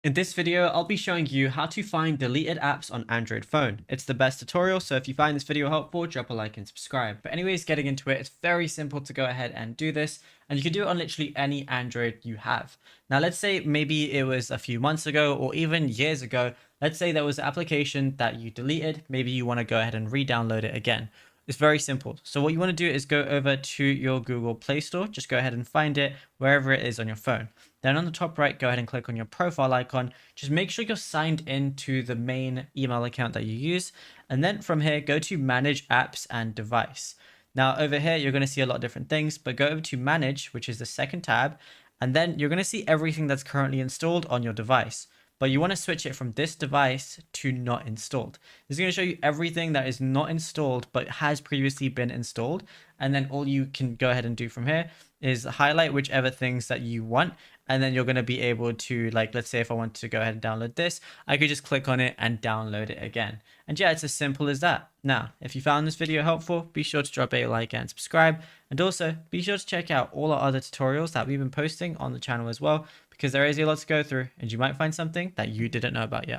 In this video, I'll be showing you how to find deleted apps on Android phone. It's the best tutorial, so if you find this video helpful, drop a like and subscribe. But anyways, getting into it, it's very simple to go ahead and do this, and you can do it on literally any Android you have. Now, let's say maybe it was a few months ago or even years ago. Let's say there was an application that you deleted. Maybe you want to go ahead and re-download it again. It's very simple. So what you want to do is go over to your Google Play Store. Just go ahead and find it wherever it is on your phone. Then on the top right, go ahead and click on your profile icon. Just make sure you're signed in to the main email account that you use. And then from here, go to Manage Apps and Device. Now over here, you're going to see a lot of different things, but go over to Manage, which is the second tab. And then you're going to see everything that's currently installed on your device. But you want to switch it from this device to not installed. This is going to show you everything that is not installed but has previously been installed. And then all you can go ahead and do from here is highlight whichever things that you want. And then you're going to be able to, like, let's say if I want to go ahead and download this, I could just click on it and download it again. And yeah, it's as simple as that. Now, if you found this video helpful, be sure to drop a like and subscribe. And also be sure to check out all our other tutorials that we've been posting on the channel as well, because there is a lot to go through and you might find something that you didn't know about yet.